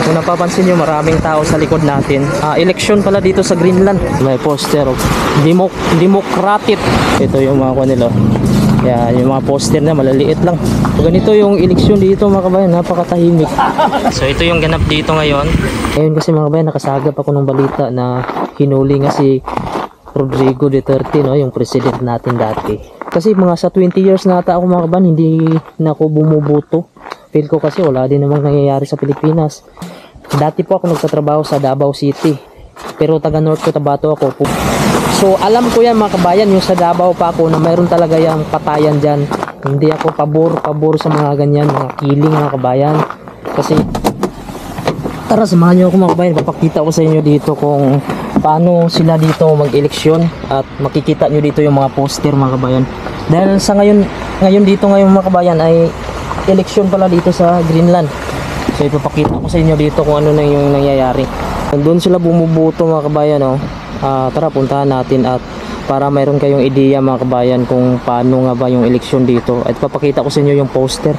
Kung napapansin nyo, maraming tao sa likod natin. Eleksyon pala dito sa Greenland. May poster of Democratic. Ito yung mga kanila. Yan, yung mga poster na malaliit lang. So, ganito yung eleksyon dito mga kabayan, napakatahimik. So ito yung ganap dito ngayon. Ngayon kasi mga kabayan, nakasagap ako ng balita na hinuli nga si Rodrigo Duterte, no, yung president natin dati. Kasi mga sa 20 years na ata ako mga kabayan, hindi na ako bumuboto. Feel ko kasi wala din namang nangyayari sa Pilipinas. Dati po ako nagtatrabaho sa Davao City, pero taga North Cotabato ako. So alam ko yan mga kabayan, yung sa Davao pa ako na mayroon talaga yung patayan dyan. Hindi ako pabor sa mga ganyan, mga killing mga kabayan. Kasi tara, samahan nyo ako mga kabayan, papakita ko sa inyo dito kung paano sila dito mag-eleksyon. At makikita nyo dito yung mga poster mga kabayan. Dahil sa ngayon dito ngayon mga kabayan ay eleksyon pala dito sa Greenland. So ipapakita ko sa inyo dito kung ano na yung nangyayari. Doon sila bumuboto mga kabayan, oh. Tara, puntahan natin at para mayroon kayong ideya mga kabayan kung paano nga ba yung eleksyon dito. At papakita ko sa inyo yung poster.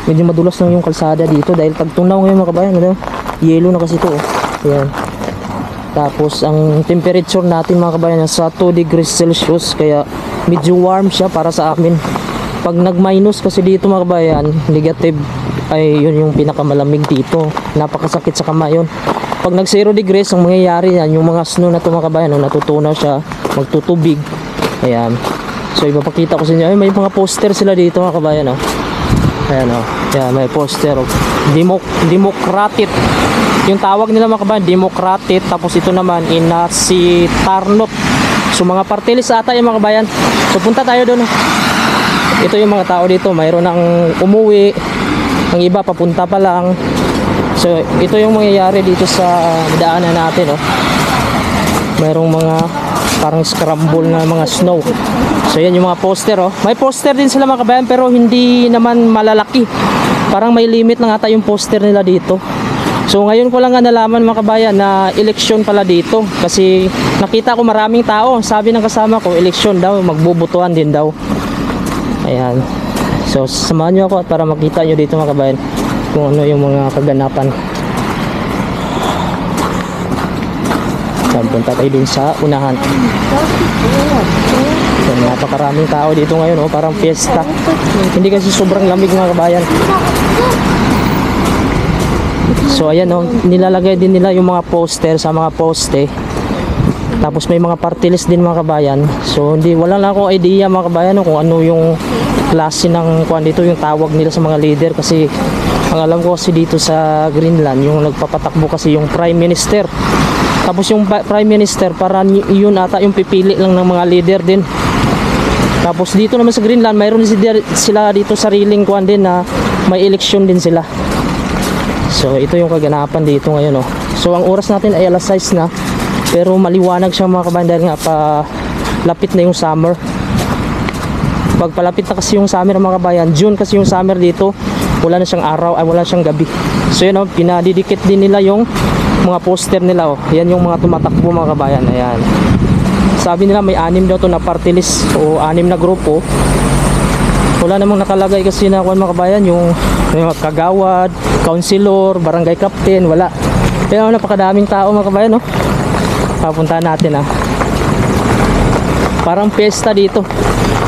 Medyo madulas lang yung kalsada dito dahil tagtunaw ngayon mga kabayan, ano? Yellow na kasi ito, oh. Ayan. Tapos ang temperature natin mga kabayan sa 2 degrees Celsius, kaya medyo warm siya para sa amin. Pag nag-minus kasi dito mga kabayan, negative, ay yun yung pinakamalamig dito. Napakasakit sa kamay yun. Pag nag 0 degrees, ang mangyayari yan, yung mga snow na ito mga kabayan, natutunaw siya, magtutubig. Ayan. So ipapakita ko sa inyo. Ay, may mga poster sila dito mga kabayan, oh. Ayan, oh. Ayan, may poster of Democratic. Yung tawag nila mga kabayan, Democratic. Tapos ito naman, si Tarnot. So mga partilist ata yung mga kabayan. So punta tayo doon, oh. Ito yung mga tao dito, mayroon ng umuwi, ang iba papunta pa lang. So ito yung mangyayari dito sa daanan natin, oh. Mayroong mga parang scramble na mga snow. So yan yung mga poster, oh. May poster din sila mga kabayan pero hindi naman malalaki. Parang may limit lang ata yung poster nila dito. So ngayon ko lang nga nalaman mga kabayan na eleksyon pala dito. Kasi nakita ko maraming tao. Sabi ng kasama ko, eleksyon daw, magbubutuhan din daw. Ayan. So samahan nyo ako at para makita nyo dito mga kabayan kung ano yung mga kaganapan. So punta tayo dun sa unahan. So napakaraming tao dito ngayon, oh, parang fiesta. Hindi kasi sobrang lamig mga kabayan. So ayan, oh, nilalagay din nila yung mga poster sa mga poste. Tapos may mga party list din mga kabayan. So wala lang akong idea mga kabayan, no, kung ano yung klase ng kuan dito, yung tawag nila sa mga leader. Kasi ang alam ko kasi dito sa Greenland, yung nagpapatakbo kasi yung Prime Minister. Tapos yung Prime Minister, para yun ata yung pipili lang ng mga leader din. Tapos dito naman sa Greenland, mayroon sila dito sariling kuan din na may election din sila. So ito yung kaganapan dito ngayon, oh. So ang oras natin ay alas 6 na. Pero maliwanag siya mga kabayan dahil nga lapit na yung summer. Pag palapit na kasi yung summer mga kabayan, June kasi yung summer dito, wala na siyang araw, ay wala siyang gabi. So yun, oh, pinadidikit din nila yung mga poster nila, oh. Yan yung mga tumatakbo mga kabayan. Ayan. Sabi nila may 6 daw to na party list o 6 na grupo. Wala namang nakalagay kasi na kuan mga kabayan, yung kagawad, councilor, barangay captain, wala. Kaya napakadaming tao mga kabayan, oh. Papuntahan natin, ah. Parang fiesta dito.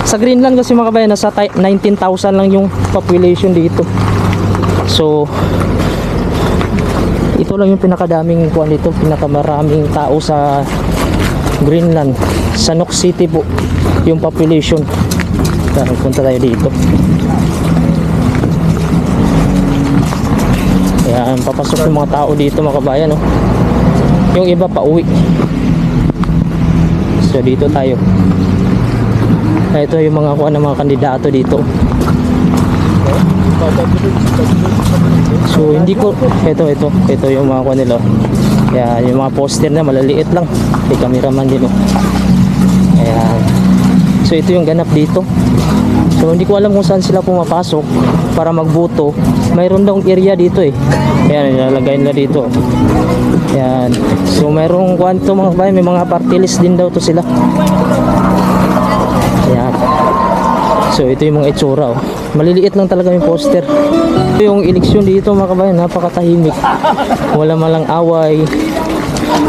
Sa Greenland kasi mga kabayan, nasa 19,000 lang yung population dito. So ito lang yung pinakadaming kuan dito, pinakamaraming tao sa Greenland. Sa Nuuk City po yung population. Kaya punta tayo dito. Ayan, papasok yung mga tao dito mga kabayan, oh. Yung iba pa uwi. So dito tayo. Ito yung mga kuha ng mga kandidato dito. So hindi ko ito yung mga kuha nila. Kaya yung mga poster na malaliit lang. May cameraman din, oh. Ayan. So ito yung ganap dito. So hindi ko alam kung saan sila pumapasok para magboto. Mayroon daw area dito, eh. Ayan, nilalagay nila dito. Ayan. So mayroong kwanto mga kabayan, may mga party list din daw to sila. Ayan. So ito yung mga itsura oh. Maliliit lang talaga yung poster. Ito yung eleksyon dito mga kabayan, napakatahimik. Wala malang away.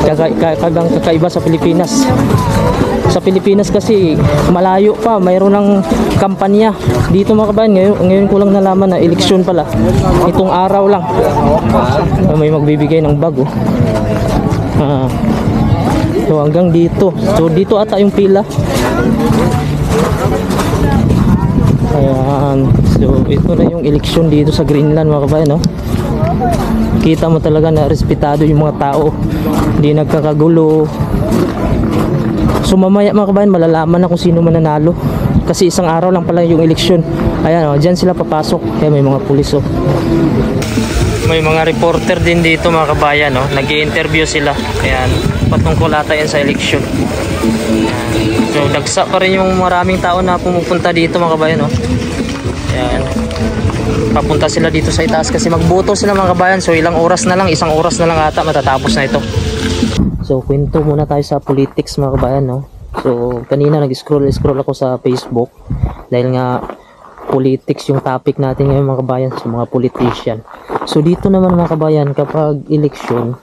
Kakaiba sa Pilipinas. Sa Pilipinas kasi malayo pa, mayroon ng kampanya. Dito mga kabayan, ngayon ko lang nalaman na eleksyon pala. Itong araw lang. May magbibigay ng bag oh. So hanggang dito. So dito ata yung pila. Ayan. So ito na yung eleksyon dito sa Greenland mga kabayan no? Kita mo talaga na respetado yung mga tao, hindi nagkakagulo. So mamaya mga kabayan malalaman na kung sino mananalo, kasi isang araw lang pala yung eleksyon. Ayan o, dyan sila papasok. Kaya may mga pulis o. May mga reporter din dito mga kabayan no? Nag-i-interview sila. Ayan, patungkol ata yan sa eleksyon. So dagsa pa rin yung maraming tao na pumupunta dito mga kabayan no? Ayan, papunta sila dito sa itaas kasi magboto sila mga kabayan. So ilang oras na lang, isang oras na lang ata matatapos na ito. So kwento muna tayo sa politics mga kabayan no? So kanina nag-scroll ako sa Facebook dahil nga politics yung topic natin ngayon mga kabayan, sa mga politician. So dito naman mga kabayan, kapag election,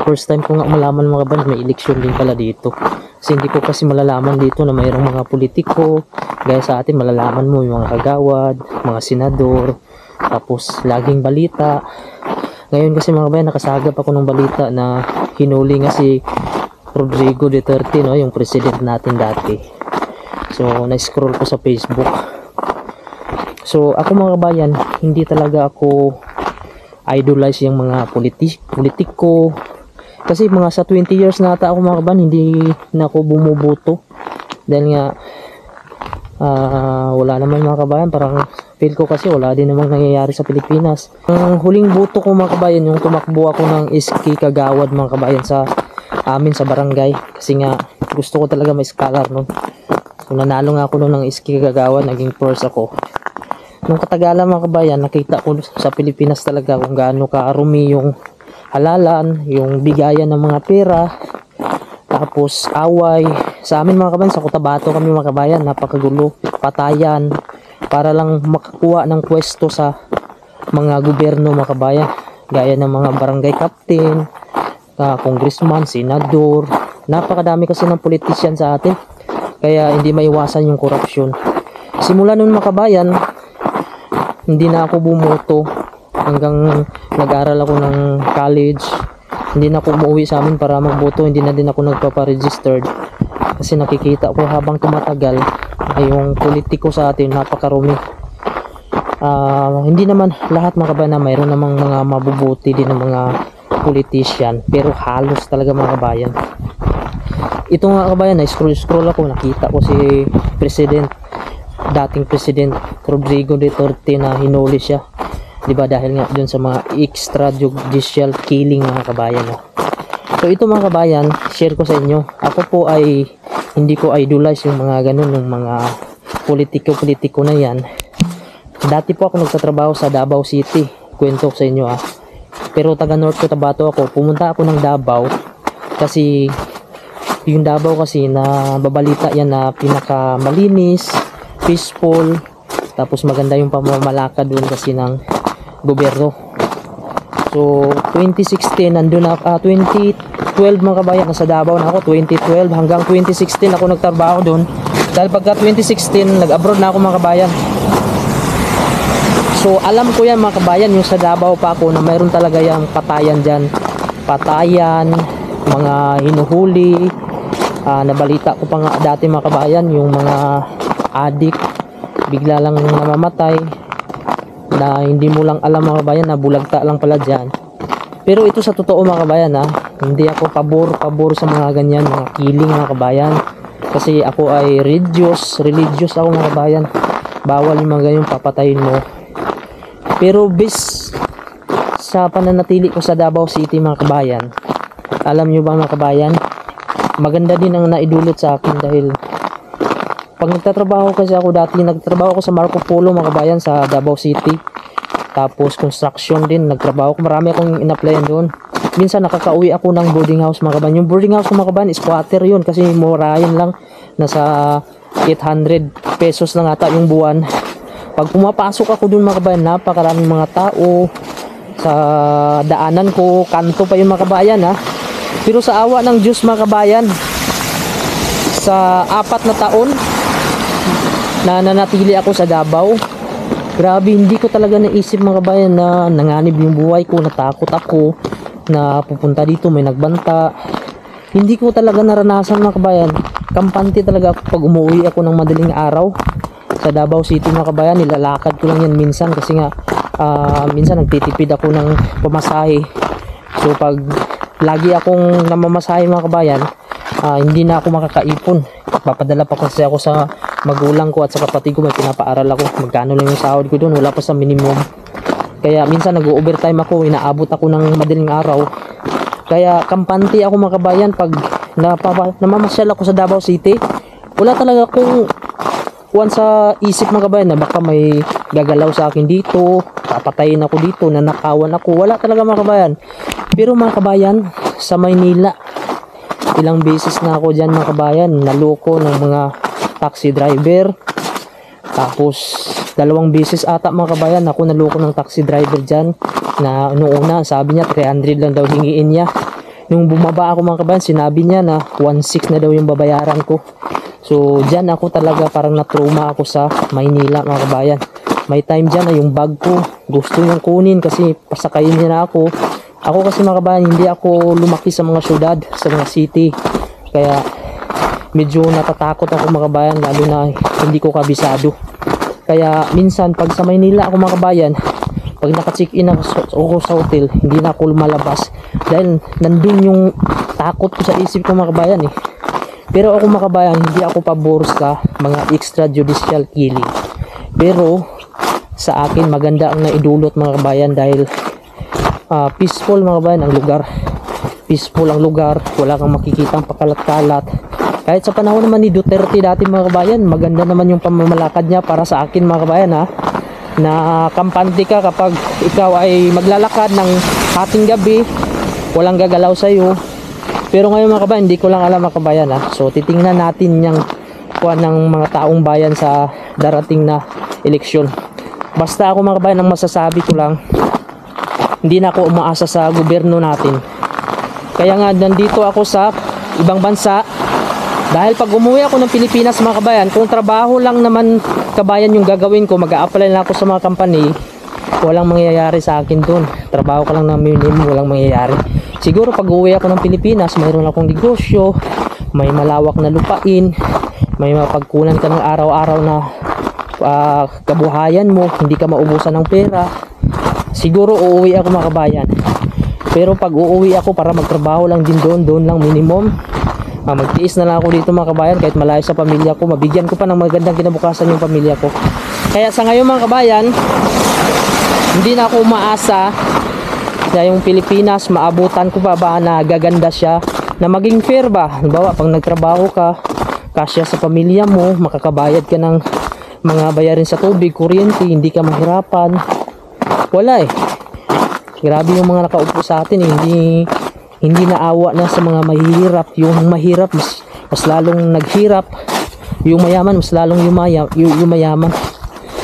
first time ko nga malaman mga kabayan may election din pala dito. Kasi hindi ko kasi malalaman dito na mayroong mga politiko. Gaya sa atin malalaman mo yung mga kagawad, mga senador, tapos laging balita. Ngayon kasi mga kabayan nakasagap ako ng balita na hinuli nga si Rodrigo Duterte no, yung president natin dati. So na-scroll ko sa Facebook. So ako mga kabayan, hindi talaga ako idolize yung mga politiko. Kasi mga sa 20 years na ata ako mga kabayan, hindi na ako bumuboto. Dahil nga wala naman mga kabayan, parang feel ko kasi wala din namang nangyayari sa Pilipinas. Ang huling boto ko mga kabayan, yung tumakbo ako ng Iski Kagawad mga kabayan sa amin sa barangay. Kasi nga gusto ko talaga may scholar nun. So nanalo nga ako nun ng Iski Kagawad, naging first ako. Nung katagalan mga kabayan, nakita ko sa Pilipinas talaga kung gaano karumi yung halalan, yung bigayan ng mga pera, tapos away. Sa amin mga kabayan, sa Cotabato kami mga kabayan, napakagulo, patayan, para lang makakuha ng pwesto sa mga gobyerno mga kabayan. Gaya ng mga barangay captain, congressman, senador, napakadami kasi ng politician sa atin. Kaya hindi maiwasan yung korupsyon. Simula nun mga kabayan, hindi na ako bumoto hanggang nag-aral ako ng college. Hindi na ako umuwi sa amin para magboto, hindi na din ako nagpapa-registered kasi nakikita ko habang tumatagal ay yung politiko sa atin napakarumi. Hindi naman lahat mga kabayan na mayroon namang mga mabubuti din ng mga politician, pero halos talaga mga kabayan. Ito nga kabayan, na scroll ako, nakita ko si dating president Rodrigo Duterte na hinuli siya, diba, dahil nga dun sa mga extrajudicial killing mga kabayan no? So ito mga kabayan, share ko sa inyo. Ako po ay hindi ko idolize yung mga ganun, yung mga politiko na yan. Dati po ako nagtatrabaho sa Davao City, kwento ko sa inyo pero taga North Cotabato ako. Pumunta ako ng Davao kasi yung Davao kasi na babalita yan na pinakamalinis, peaceful, tapos maganda yung pamamalakad doon kasi ng gobyerno. So 2016 nandun na 2012 mga kabayan, nasa Davao na ako. 2012 hanggang 2016 ako nagtrabaho doon, dahil pagka 2016 nag-abroad na ako mga kabayan. So alam ko yan mga kabayan, yung sa Davao pa ako, na mayroon talaga yung patayan dyan, patayan, mga hinuhuli. Nabalita ko pa nga dati mga kabayan, yung mga adik bigla lang namamatay na hindi mo lang alam mga kabayan, na bulagta lang pala dyan. Pero ito sa totoo mga kabayan hindi ako pabor sa mga ganyan, mga killing mga kabayan, kasi ako ay religious ako mga kabayan. Bawal yung mga ganyan, papatayin mo. Pero bis sa pananatili ko sa Davao City mga kabayan, alam nyo ba mga kabayan, maganda din ang naidulot sa akin, dahil pag nagtatrabaho kasi ako dati, nagtrabaho ako sa Marco Polo mga kabayan sa Davao City, tapos construction din nagtrabaho ko, marami akong in-applyan doon. minsan nakakauwi ako ng boarding house mga kabayan. Yung boarding house mga kabayan, squatter yun kasi murahin lang, nasa 800 pesos lang ata yung buwan. Pag pumapasok ako dun mga kabayan, napakaraming mga tao sa daanan ko, kanto pa yung mga kabayan ha. Pero sa awa ng Diyos mga kabayan, sa 4 na taon na nanatili ako sa Davao, grabe, hindi ko talaga naisip mga kabayan na nanganib yung buhay ko, natakot ako na pupunta dito may nagbanta. Hindi ko talaga naranasan mga kabayan. Kampante talaga ako pag umuwi ako ng madaling araw sa Davao City mga kabayan. Nilalakad ko lang yan minsan kasi nga minsan nagtitipid ako ng pamasahe. So pag lagi akong namamasahe mga kabayan, hindi na ako makakaipon. Papadala pa kasi ako sa magulang ko at sa kapatid ko, may pinapaaral ako. Magkano lang yung sahod ko doon, wala pa sa minimum. Kaya minsan nag-overtime ako, inaabot ako ng madaling araw. Kaya kampante ako mga kabayan pag namamasyal ako sa Davao City. Wala talaga akong sa isip mga kabayan na baka may gagalaw sa akin dito, papatayin ako dito, nanakawan ako. Wala talaga mga kabayan. Pero mga kabayan, sa Maynila, ilang beses na ako dyan mga kabayan, naloko ng mga taxi driver. Tapos 2 beses ata mga kabayan ako naloko ng taxi driver dyan, na noong una sabi niya 300 lang daw hingiin niya. Nung bumaba ako mga kabayan, sinabi niya na 1.6 na daw yung babayaran ko. So dyan ako talaga parang na-trauma ako sa Maynila mga kabayan. May time dyan na yung bag ko gusto niyang kunin kasi pasakayin niya na ako. Ako kasi mga kabayan, hindi ako lumaki sa mga syudad, sa mga city. Kaya medyo natatakot ako mga kabayan, lalo na hindi ko kabisado. Kaya minsan pag sa Maynila ako mga kabayan, pag naka-check-in ako sa hotel, hindi na ako lumalabas. Dahil nandun yung takot ko sa isip ko mga kabayan eh. Pero ako mga kabayan, hindi ako pabor sa mga extrajudicial killing. Pero sa akin maganda ang naidulot mga kabayan dahil peaceful mga kabayan ang lugar. Peaceful ang lugar, wala kang makikitang pakalat-kalat. Kahit sa panahon naman ni Duterte dati mga kabayan, maganda naman yung pamamalakad niya para sa akin mga kabayan ha. Na kampante ka kapag ikaw ay maglalakad ng hating gabi, walang gagalaw sa iyo. Pero ngayon mga kabayan, hindi ko lang alam mga kabayan ha. So titingnan natin yung kuha ng mga taong bayan sa darating na eleksyon. Basta ako mga kabayan, ang masasabi ko lang, hindi na ako umaasa sa gobyerno natin. Kaya nga nandito ako sa ibang bansa dahil pag umuwi ako ng Pilipinas mga kabayan, kung trabaho lang naman kabayan yung gagawin ko, mag-a-apply lang ako sa mga company, walang mangyayari sa akin dun. Trabaho ka lang ng minimum, walang mangyayari. Siguro pag uwi ako ng Pilipinas, mayroon akong negosyo, may malawak na lupain, may mapagkunan ka ng araw-araw na kabuhayan mo, hindi ka maubusan ng pera. Siguro uuwi ako mga kabayan. Pero pag uuwi ako para magtrabaho lang din doon lang minimum. Magtiis na lang ako dito mga kabayan kahit malayo sa pamilya ko. Mabigyan ko pa ng magandang kinabukasan yung pamilya ko. Kaya sa ngayon mga kabayan, hindi na ako umaasa na yung Pilipinas maabutan ko pa ba na gaganda siya, na maging fair ba. Halimbawa pag nagtrabaho ka, kasya sa pamilya mo, makakabayad ka ng mga bayarin sa tubig, kuryente, hindi ka mahirapan. Wala eh. Grabe yung mga nakaupo sa atin eh. Hindi naawa na sa mga mahihirap. Yung mahirap mas lalong naghirap. Yung mayaman mas lalong yumayaman.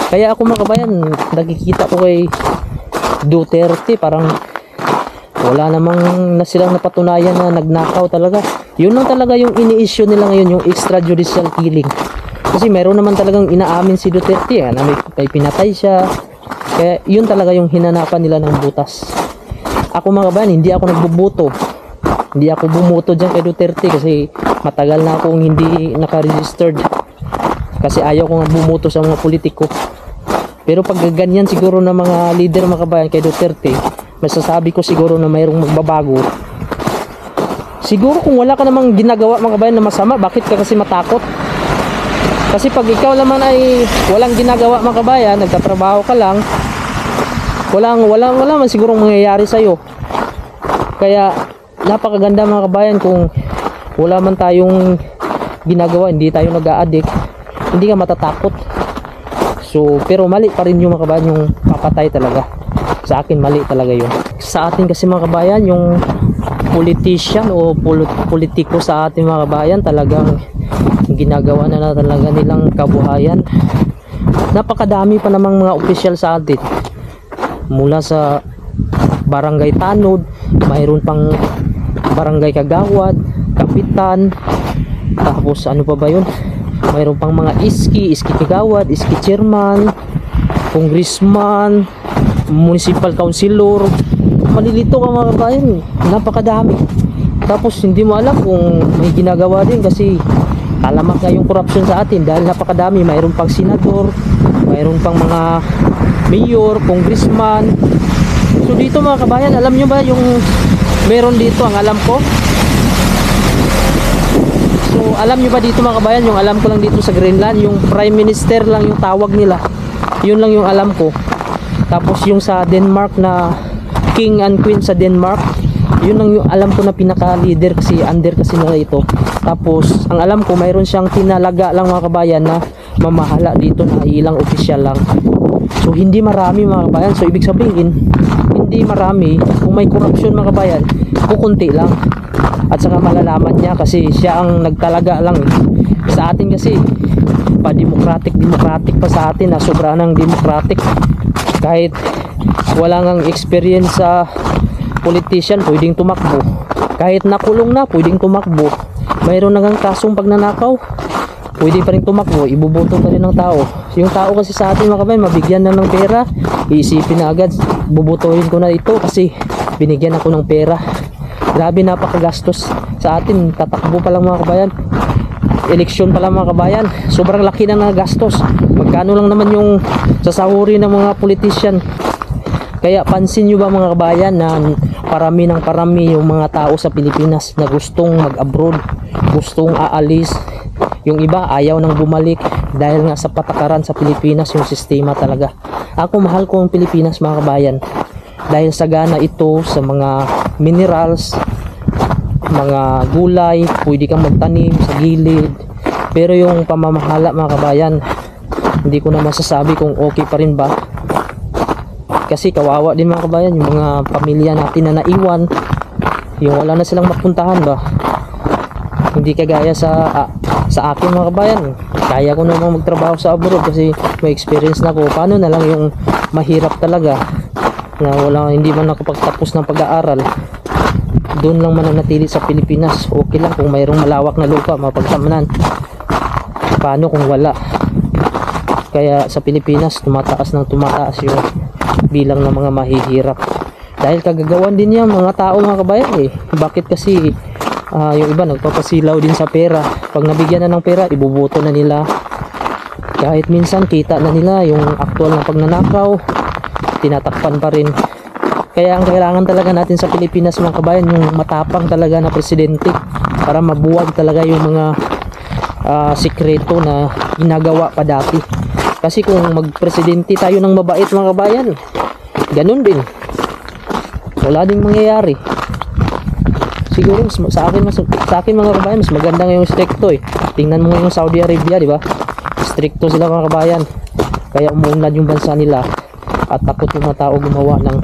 Kaya ako mga kabayan, nakikita ko kay Duterte parang wala namang silang napatunayan na nagnakaw talaga. Yun lang talaga yung ini-issue nila ngayon, yung extrajudicial killing. Kasi meron naman talagang inaamin si Duterte na may pinatay siya. Kaya yun talaga yung hinanapan nila ng butas. Ako mga kabayan, hindi ako nagbubuto. Hindi ako bumuto dyan kay Duterte kasi matagal na akong hindi naka-registered. Kasi ayaw kong bumuto sa mga politiko. Pero pag ganyan siguro na mga leader mga kabayan kay Duterte, masasabi ko siguro na mayroong magbabago. Siguro kung wala ka namang ginagawa mga kabayan na masama, bakit ka kasi matakot? Kasi pag ikaw naman ay walang ginagawa mga kabayan, nagtatrabaho ka lang, wala man sigurong mangyayari sa iyo. Kaya napakaganda mga kabayan kung wala man tayong ginagawa, hindi tayo nag-a-addict, hindi ka matatakot. So pero mali pa rin yung mga kabayan, yung papatay talaga. Sa akin mali talaga yun. sa atin kasi mga kabayan, yung politician o politiko sa atin mga kabayan, talagang ginagawa na talaga nilang kabuhayan. Napakadami pa namang mga opisyal sa atin, mula sa barangay tanod, mayroon pang barangay kagawad, kapitan, tapos ano pa ba yun, mayroon pang mga iski kagawad, iski chairman, congressman, municipal councilor. Malilito ka mga kabayan, napakadami. Tapos hindi mo alam kung may ginagawa din kasi talamak nga yung corruption sa atin dahil napakadami. Mayroon pang senador, mayroon pang mga mayor, congressman. So dito mga kabayan, alam nyo ba yung meron dito, ang alam ko, so alam nyo ba dito mga kabayan, yung alam ko lang dito sa Greenland, yung prime minister lang yung tawag nila, yun lang yung alam ko. Tapos yung sa Denmark na king and queen sa Denmark, yun lang yung alam ko na pinaka leader kasi under kasi nila ito. Tapos ang alam ko, mayroon siyang tinalaga lang mga kabayan na mamahala dito na ilang opisyal lang. So hindi marami mga kabayan. So ibig sabihin hindi marami. Kung may corruption mga kabayan, kukunti lang. At saka malalaman niya kasi siya ang nagtalaga lang eh. Sa atin kasi pa democratic pa sa atin, na sobra ng democratic. Kahit wala ngang experience sa politician, pwedeng tumakbo. Kahit nakulong na, pwedeng tumakbo. Mayroon na ngang kasong pagnanakaw, pwede pa rin tumakbo, ibuboto pa rin ng tao. Yung tao kasi sa atin mga kabayan, mabigyan na ng pera, iisipin na agad, bubutuhin ko na ito kasi binigyan ako ng pera. Grabe, napakagastos sa atin. Tatakbo pa lang mga kabayan, eleksyon pa lang mga kabayan, sobrang laki na nagastos. Magkano lang naman yung sasahuri ng mga politician. Kaya pansin nyo ba mga kabayan na parami yung mga tao sa Pilipinas na gustong mag-abroad, gustong aalis. Yung iba ayaw nang bumalik dahil nga sa patakaran sa Pilipinas, yung sistema talaga. Ako mahal ko ang Pilipinas mga kabayan dahil sagana ito sa mga minerals, mga gulay, pwede kang magtanim sa gilid. Pero yung pamamahala mga kabayan, hindi ko na masasabi kung okay pa rin ba, kasi kawawa din mga kabayan yung mga pamilya natin na naiwan, yung wala na silang mapuntahan ba. Hindi kagaya sa akin mga kabayan, kaya ko namang magtrabaho sa abroad kasi may experience na ko. Paano na lang yung mahirap talaga na wala, hindi man nakapagtapos ng pag-aaral, doon lang mananatili sa Pilipinas. Okay lang kung mayroong malawak na lupa mapagtamanan, paano kung wala? Kaya sa Pilipinas tumataas yung bilang ng mga mahihirap dahil kagagawan din yan mga tao mga kabayan eh. Bakit kasi yung iba nagpapasilaw din sa pera. Pag nabigyan na ng pera, ibuboto na nila. Kahit minsan kita na nila yung aktual na pagnanakaw, tinatakpan pa rin. Kaya ang kailangan talaga natin sa Pilipinas mga kabayan, yung matapang talaga na presidente para mabuwag talaga yung mga sikreto na ginagawa pa dati. Kasi kung magpresidente tayo ng mabait mga kabayan, ganun din, wala ding mangyayari. Siguro sa akin mga kabayan, mas maganda nga yung stricto eh. Tingnan mo yung Saudi Arabia, di ba? Stricto sila mga kabayan, kaya umunlad yung bansa nila at takot yung mga tao gumawa ng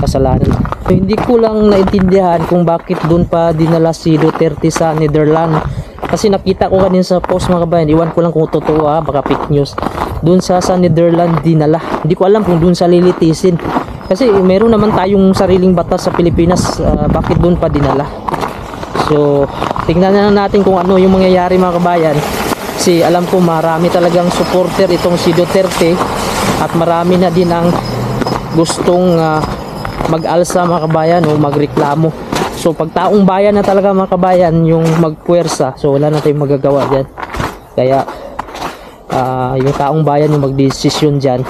kasalanan. So, hindi ko lang naintindihan kung bakit doon pa dinala si Duterte sa Netherlands. Kasi nakita ko kanina sa post mga kabayan, iwan ko lang kung totoo baka fake news. Doon sa Netherlands dinala. Hindi ko alam kung doon sa lilitisin. Kasi meron naman tayong sariling batas sa Pilipinas, bakit doon pa dinala? So, tingnan na natin kung ano yung mangyayari mga kabayan. Kasi alam ko marami talagang supporter itong si Duterte at marami na din ang gustong mag-alsa mga kabayan o magreklamo. So, pag taong bayan na talaga mga kabayan yung magpuwersa, so wala na tayong magagawa dyan. Kaya yung taong bayan yung magdesisyon dyan,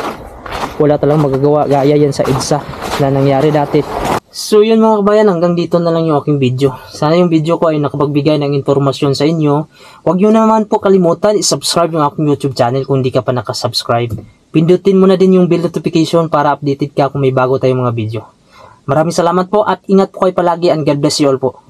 wala talagang magagawa. Gaya yan sa EDSA na nangyari dati. So yun mga kabayan, hanggang dito na lang yung aking video. Sana yung video ko ay nakapagbigay ng informasyon sa inyo. Huwag nyo naman po kalimutan i-subscribe yung aking YouTube channel kung hindi ka pa nakasubscribe. Pindutin mo na din yung bell notification para updated ka kung may bago tayong mga video. Maraming salamat po at ingat po kayo palagi and God bless you all po.